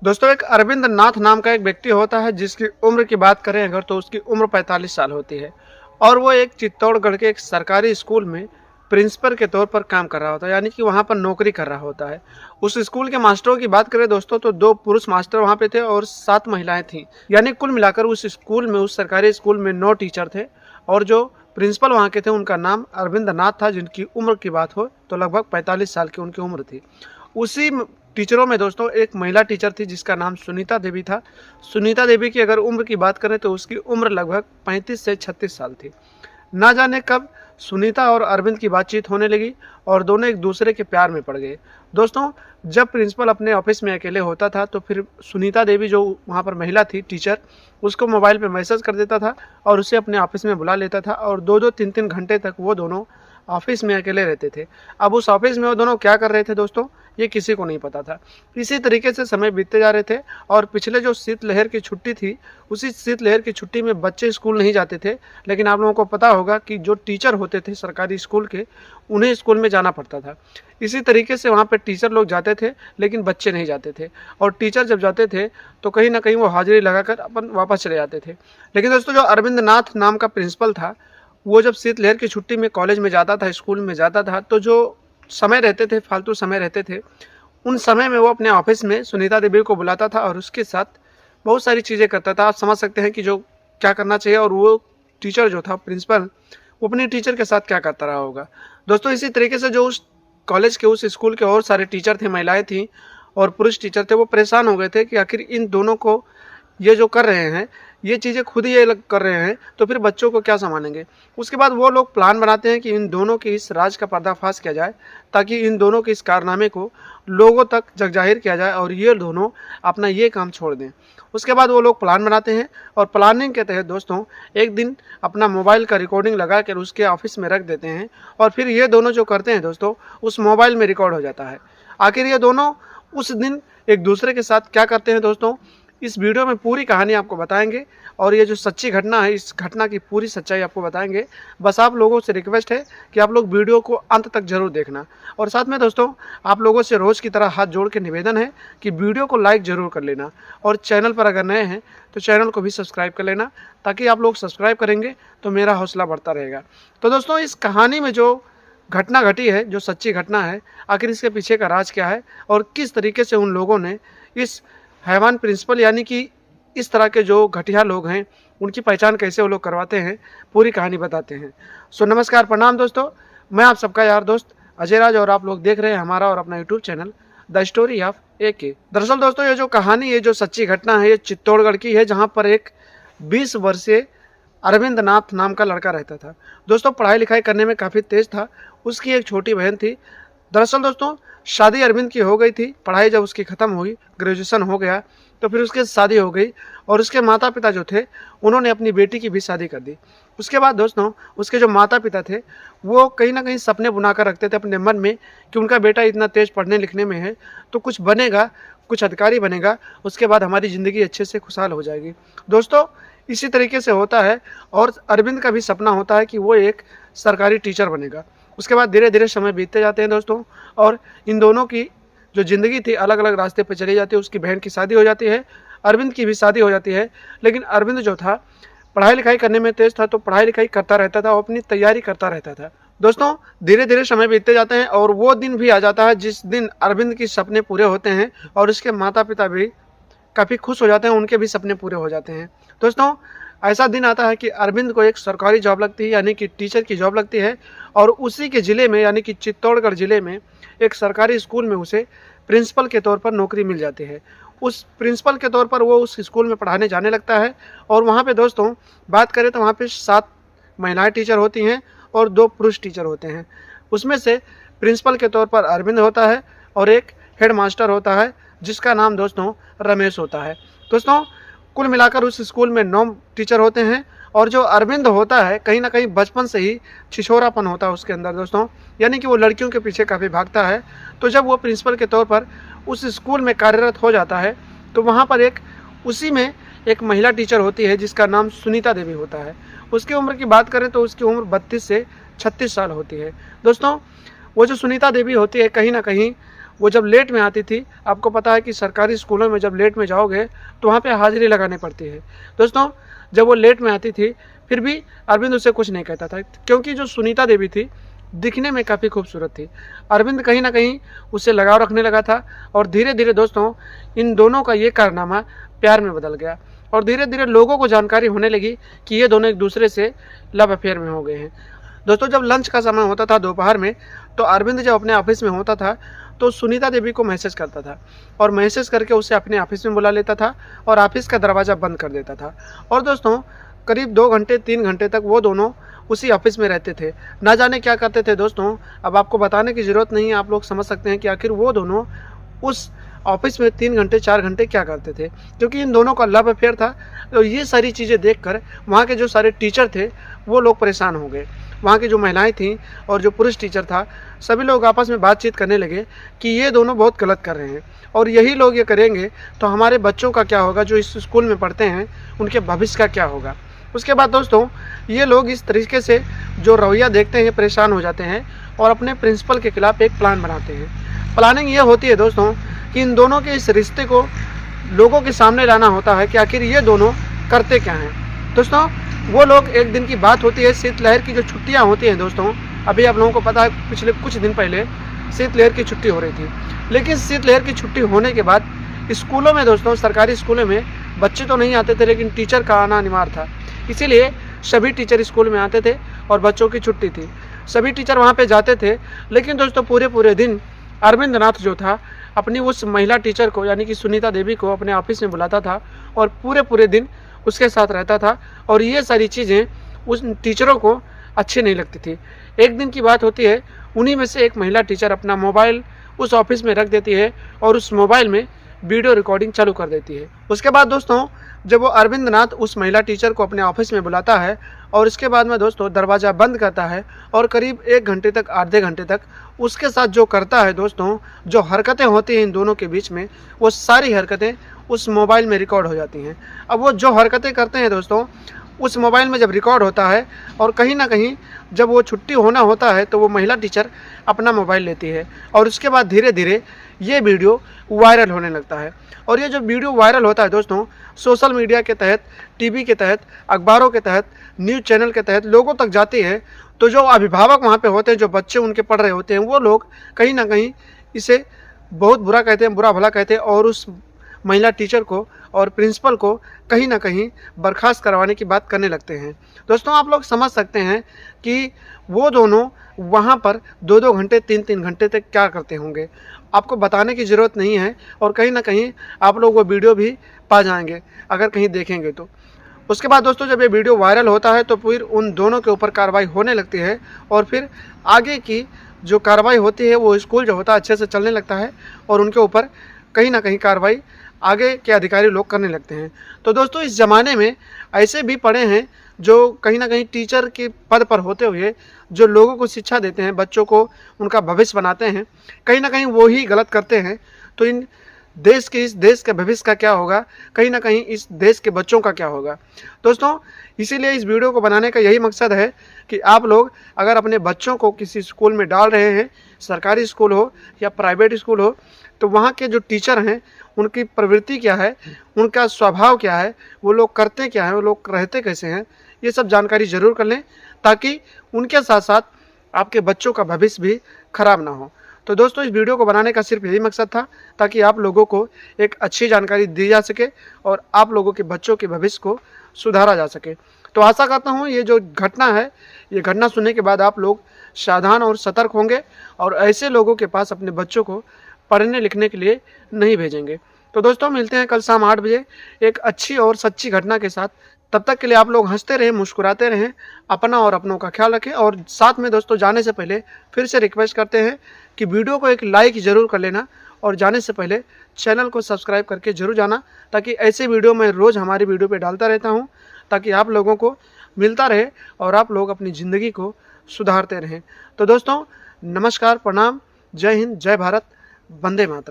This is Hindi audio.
दोस्तों एक अरविंद नाथ नाम का एक व्यक्ति होता है जिसकी उम्र की बात करें अगर तो उसकी उम्र 45 साल होती है और वो एक चित्तौड़गढ़ के एक सरकारी स्कूल में प्रिंसिपल के तौर पर काम कर रहा होता है, यानी कि वहाँ पर नौकरी कर रहा होता है। उस स्कूल के मास्टरों की बात करें दोस्तों तो 2 पुरुष मास्टर वहाँ पे थे और 7 महिलाएं थीं, यानी कुल मिलाकर उस स्कूल में, उस सरकारी स्कूल में 9 टीचर थे। और जो प्रिंसिपल वहाँ के थे उनका नाम अरविंद नाथ था, जिनकी उम्र की बात हो तो लगभग 45 साल की उनकी उम्र थी। उसी टीचरों में दोस्तों एक महिला टीचर थी जिसका नाम सुनीता देवी था। सुनीता देवी की अगर उम्र की बात करें तो उसकी उम्र लगभग 35 से 36 साल थी। ना जाने कब सुनीता और अरविंद की बातचीत होने लगी और दोनों एक दूसरे के प्यार में पड़ गए। दोस्तों जब प्रिंसिपल अपने ऑफिस में अकेले होता था तो फिर सुनीता देवी जो वहाँ पर महिला थी टीचर, उसको मोबाइल पे मैसेज कर देता था और उसे अपने ऑफिस में बुला लेता था और 2-2 3-3 घंटे तक वो दोनों ऑफिस में अकेले रहते थे। अब उस ऑफिस में वो दोनों क्या कर रहे थे दोस्तों, ये किसी को नहीं पता था। इसी तरीके से समय बीतते जा रहे थे और पिछले जो शीतलहर की छुट्टी थी, उसी शीतलहर की छुट्टी में बच्चे स्कूल नहीं जाते थे, लेकिन आप लोगों को पता होगा कि जो टीचर होते थे सरकारी स्कूल के, उन्हें स्कूल में जाना पड़ता था। इसी तरीके से वहाँ पे टीचर लोग जाते थे लेकिन बच्चे नहीं जाते थे, और टीचर जब जाते थे तो कहीं ना कहीं वो हाजिरी लगाकर अपन वापस चले जाते थे। लेकिन दोस्तों जो अरविंद नाथ नाम का प्रिंसिपल था, वो जब शीतलहर की छुट्टी में कॉलेज में जाता था, स्कूल में जाता था, तो जो समय रहते थे, फालतू समय रहते थे, उन समय में वो अपने ऑफिस में सुनीता देवी को बुलाता था और उसके साथ बहुत सारी चीज़ें करता था। आप समझ सकते हैं कि जो क्या करना चाहिए, और वो टीचर जो था प्रिंसिपल, वो अपने टीचर के साथ क्या करता रहा होगा। दोस्तों इसी तरीके से जो उस कॉलेज के, उस स्कूल के और सारे टीचर थे, महिलाएं थीं और पुरुष टीचर थे, वो परेशान हो गए थे कि आखिर इन दोनों को ये जो कर रहे हैं, ये चीज़ें खुद ही ये लोग कर रहे हैं तो फिर बच्चों को क्या संभालेंगे। उसके बाद वो लोग प्लान बनाते हैं कि इन दोनों के इस राज का पर्दाफाश किया जाए ताकि इन दोनों के इस कारनामे को लोगों तक जगजाहिर किया जाए और ये दोनों अपना ये काम छोड़ दें। उसके बाद वो लोग प्लान बनाते हैं और प्लानिंग के तहत दोस्तों एक दिन अपना मोबाइल का रिकॉर्डिंग लगा कर उसके ऑफिस में रख देते हैं और फिर ये दोनों जो करते हैं दोस्तों उस मोबाइल में रिकॉर्ड हो जाता है। आखिर ये दोनों उस दिन एक दूसरे के साथ क्या करते हैं दोस्तों, इस वीडियो में पूरी कहानी आपको बताएंगे और ये जो सच्ची घटना है, इस घटना की पूरी सच्चाई आपको बताएंगे। बस आप लोगों से रिक्वेस्ट है कि आप लोग वीडियो को अंत तक जरूर देखना, और साथ में दोस्तों आप लोगों से रोज़ की तरह हाथ जोड़ के निवेदन है कि वीडियो को लाइक ज़रूर कर लेना, और चैनल पर अगर नए हैं तो चैनल को भी सब्सक्राइब कर लेना, ताकि आप लोग सब्सक्राइब करेंगे तो मेरा हौसला बढ़ता रहेगा। तो दोस्तों इस कहानी में जो घटना घटी है, जो सच्ची घटना है, आखिर इसके पीछे का राज क्या है और किस तरीके से उन लोगों ने इस हैवान प्रिंसिपल, यानी कि इस तरह के जो घटिया लोग हैं, उनकी पहचान कैसे वो लोग करवाते हैं, पूरी कहानी बताते हैं। सो नमस्कार, प्रणाम दोस्तों, मैं आप सबका यार दोस्त अजय राज और आप लोग देख रहे हैं हमारा और अपना YouTube channel the story of AK। दरअसल दोस्तों ये जो कहानी, ये जो सच्ची घटना है, ये चित्तौड़गढ़ की है, जहाँ पर एक 20 वर्षीय अरविंद नाथ नाम का लड़का रहता था। दोस्तों पढ़ाई लिखाई करने में काफ़ी तेज था। उसकी एक छोटी बहन थी। दरअसल दोस्तों शादी अरविंद की हो गई थी, पढ़ाई जब उसकी ख़त्म हुई, ग्रेजुएशन हो गया, तो फिर उसकी शादी हो गई और उसके माता पिता जो थे उन्होंने अपनी बेटी की भी शादी कर दी। उसके बाद दोस्तों उसके जो माता पिता थे वो कहीं ना कहीं सपने बुना कर रखते थे अपने मन में कि उनका बेटा इतना तेज पढ़ने लिखने में है तो कुछ बनेगा, कुछ अधिकारी बनेगा, उसके बाद हमारी ज़िंदगी अच्छे से खुशहाल हो जाएगी। दोस्तों इसी तरीके से होता है, और अरविंद का भी सपना होता है कि वो एक सरकारी टीचर बनेगा। उसके बाद धीरे धीरे समय बीतते जाते हैं दोस्तों, और इन दोनों की जो ज़िंदगी थी अलग अलग रास्ते पर चली जाती है। उसकी बहन की शादी हो जाती है, अरविंद की भी शादी हो जाती है, लेकिन अरविंद जो था पढ़ाई लिखाई करने में तेज था, तो पढ़ाई लिखाई करता रहता था और अपनी तैयारी करता रहता था। दोस्तों धीरे धीरे समय बीतते जाते हैं और वो दिन भी आ जाता है जिस दिन अरविंद के सपने पूरे होते हैं और उसके माता पिता भी काफ़ी खुश हो जाते हैं, उनके भी सपने पूरे हो जाते हैं। दोस्तों ऐसा दिन आता है कि अरविंद को एक सरकारी जॉब लगती है, यानी कि टीचर की जॉब लगती है, और उसी के ज़िले में, यानी कि चित्तौड़गढ़ ज़िले में एक सरकारी स्कूल में उसे प्रिंसिपल के तौर पर नौकरी मिल जाती है। उस प्रिंसिपल के तौर पर वो उस स्कूल में पढ़ाने जाने लगता है, और वहाँ पे दोस्तों बात करें तो वहाँ पे 7 महिलाएं टीचर होती हैं और 2 पुरुष टीचर होते हैं। उसमें से प्रिंसिपल के तौर पर अरविंद होता है और एक हेड मास्टर होता है जिसका नाम दोस्तों रमेश होता है। दोस्तों कुल मिलाकर उस स्कूल में 9 टीचर होते हैं, और जो अरविंद होता है कहीं ना कहीं बचपन से ही छिछोरापन होता है उसके अंदर दोस्तों, यानी कि वो लड़कियों के पीछे काफ़ी भागता है। तो जब वो प्रिंसिपल के तौर पर उस स्कूल में कार्यरत हो जाता है तो वहाँ पर उसी में एक महिला टीचर होती है जिसका नाम सुनीता देवी होता है। उसकी उम्र की बात करें तो उसकी उम्र 32 से 36 साल होती है। दोस्तों वो जो सुनीता देवी होती है कहीं ना कहीं वो जब लेट में आती थी, आपको पता है कि सरकारी स्कूलों में जब लेट में जाओगे तो वहाँ पे हाजिरी लगानी पड़ती है। दोस्तों जब वो लेट में आती थी फिर भी अरविंद उसे कुछ नहीं कहता था, क्योंकि जो सुनीता देवी थी दिखने में काफ़ी खूबसूरत थी। अरविंद कहीं ना कहीं उससे लगाव रखने लगा था और धीरे धीरे दोस्तों इन दोनों का ये कारनामा प्यार में बदल गया और धीरे धीरे लोगों को जानकारी होने लगी कि ये दोनों एक दूसरे से लव अफेयर में हो गए हैं। दोस्तों जब लंच का समय होता था दोपहर में, तो अरविंद जब अपने ऑफिस में होता था तो सुनीता देवी को मैसेज करता था और मैसेज करके उसे अपने ऑफिस में बुला लेता था और ऑफिस का दरवाज़ा बंद कर देता था। और दोस्तों करीब 2 घंटे 3 घंटे तक वो दोनों उसी ऑफिस में रहते थे। ना जाने क्या करते थे दोस्तों, अब आपको बताने की ज़रूरत नहीं है, आप लोग समझ सकते हैं कि आखिर वो दोनों उस ऑफिस में 3 घंटे 4 घंटे क्या करते थे, क्योंकि इन दोनों का लव अफेयर था। तो ये सारी चीज़ें देखकर वहाँ के जो सारे टीचर थे वो लोग परेशान हो गए। वहाँ की जो महिलाएं थीं और जो पुरुष टीचर था, सभी लोग आपस में बातचीत करने लगे कि ये दोनों बहुत गलत कर रहे हैं और यही लोग ये करेंगे तो हमारे बच्चों का क्या होगा, जो इस स्कूल में पढ़ते हैं उनके भविष्य का क्या होगा। उसके बाद दोस्तों ये लोग इस तरीके से जो रवैया देखते हैं परेशान हो जाते हैं और अपने प्रिंसिपल के खिलाफ एक प्लान बनाते हैं। प्लानिंग ये होती है दोस्तों कि इन दोनों के इस रिश्ते को लोगों के सामने लाना होता है कि आखिर ये दोनों करते क्या हैं। दोस्तों वो लोग, एक दिन की बात होती है, शीतलहर की जो छुट्टियां होती हैं दोस्तों, अभी आप लोगों को पता है पिछले कुछ दिन पहले शीतलहर की छुट्टी हो रही थी, लेकिन शीतलहर की छुट्टी होने के बाद स्कूलों में दोस्तों, सरकारी स्कूलों में बच्चे तो नहीं आते थे लेकिन टीचर का आना अनिवार्य था। इसीलिए सभी टीचर स्कूल में आते थे और बच्चों की छुट्टी थी, सभी टीचर वहाँ पे जाते थे। लेकिन दोस्तों पूरे दिन अरविंद नाथ जो था अपनी उस महिला टीचर को यानी कि सुनीता देवी को अपने ऑफिस में बुलाता था और पूरे दिन उसके साथ रहता था और ये सारी चीज़ें उस टीचरों को अच्छी नहीं लगती थी। एक दिन की बात होती है, उन्हीं में से एक महिला टीचर अपना मोबाइल उस ऑफिस में रख देती है और उस मोबाइल में वीडियो रिकॉर्डिंग चालू कर देती है। उसके बाद दोस्तों जब वो अरविंद नाथ उस महिला टीचर को अपने ऑफिस में बुलाता है और इसके बाद में दोस्तों दरवाज़ा बंद करता है और करीब 1 घंटे तक, आधे घंटे तक उसके साथ जो करता है दोस्तों, जो हरकतें होती हैं इन दोनों के बीच में, वो सारी हरकतें उस मोबाइल में रिकॉर्ड हो जाती हैं। अब वो जो हरकतें करते हैं दोस्तों उस मोबाइल में जब रिकॉर्ड होता है और कहीं ना कहीं जब वो छुट्टी होना होता है तो वो महिला टीचर अपना मोबाइल लेती है और उसके बाद धीरे धीरे ये वीडियो वायरल होने लगता है। और ये जो वीडियो वायरल होता है दोस्तों, सोशल मीडिया के तहत, टीवी के तहत, अखबारों के तहत, न्यूज़ चैनल के तहत लोगों तक जाती है। तो जो अभिभावक वहाँ पे होते हैं, जो बच्चे उनके पढ़ रहे होते हैं, वो लोग कहीं ना कहीं इसे बहुत बुरा कहते हैं, बुरा भला कहते हैं और उस महिला टीचर को और प्रिंसिपल को कहीं ना कहीं बर्खास्त करवाने की बात करने लगते हैं। दोस्तों आप लोग समझ सकते हैं कि वो दोनों वहाँ पर 2-2 घंटे 3-3 घंटे तक क्या करते होंगे, आपको बताने की ज़रूरत नहीं है और कहीं ना कहीं आप लोग वो वीडियो भी पा जाएंगे अगर कहीं देखेंगे तो। उसके बाद दोस्तों जब ये वीडियो वायरल होता है तो फिर उन दोनों के ऊपर कार्रवाई होने लगती है और फिर आगे की जो कार्रवाई होती है वो स्कूल जो होता है अच्छे से चलने लगता है और उनके ऊपर कहीं ना कहीं कार्रवाई आगे के अधिकारी लोग करने लगते हैं। तो दोस्तों इस ज़माने में ऐसे भी पड़े हैं जो कहीं ना कहीं टीचर के पद पर होते हुए जो लोगों को शिक्षा देते हैं, बच्चों को उनका भविष्य बनाते हैं, कहीं ना कहीं वो ही गलत करते हैं। तो इस देश के भविष्य का क्या होगा, कहीं ना कहीं इस देश के बच्चों का क्या होगा। दोस्तों इसीलिए इस वीडियो को बनाने का यही मकसद है कि आप लोग अगर अपने बच्चों को किसी स्कूल में डाल रहे हैं, सरकारी स्कूल हो या प्राइवेट स्कूल हो, तो वहाँ के जो टीचर हैं उनकी प्रवृत्ति क्या है, उनका स्वभाव क्या है, वो लोग करते क्या हैं, वो लोग रहते कैसे हैं, ये सब जानकारी ज़रूर कर लें ताकि उनके साथ साथ आपके बच्चों का भविष्य भी खराब ना हो। तो दोस्तों इस वीडियो को बनाने का सिर्फ यही मकसद था ताकि आप लोगों को एक अच्छी जानकारी दी जा सके और आप लोगों के बच्चों के भविष्य को सुधारा जा सके। तो आशा करता हूँ ये जो घटना है, ये घटना सुनने के बाद आप लोग सावधान और सतर्क होंगे और ऐसे लोगों के पास अपने बच्चों को पढ़ने लिखने के लिए नहीं भेजेंगे। तो दोस्तों मिलते हैं कल शाम 8 बजे एक अच्छी और सच्ची घटना के साथ। तब तक के लिए आप लोग हंसते रहें, मुस्कुराते रहें, अपना और अपनों का ख्याल रखें। और साथ में दोस्तों जाने से पहले फिर से रिक्वेस्ट करते हैं कि वीडियो को एक लाइक ज़रूर कर लेना और जाने से पहले चैनल को सब्सक्राइब करके ज़रूर जाना ताकि ऐसे वीडियो मैं रोज़ हमारी वीडियो पे डालता रहता हूँ ताकि आप लोगों को मिलता रहे और आप लोग अपनी ज़िंदगी को सुधारते रहें। तो दोस्तों नमस्कार, प्रणाम, जय हिंद, जय भारत, वंदे मातरम।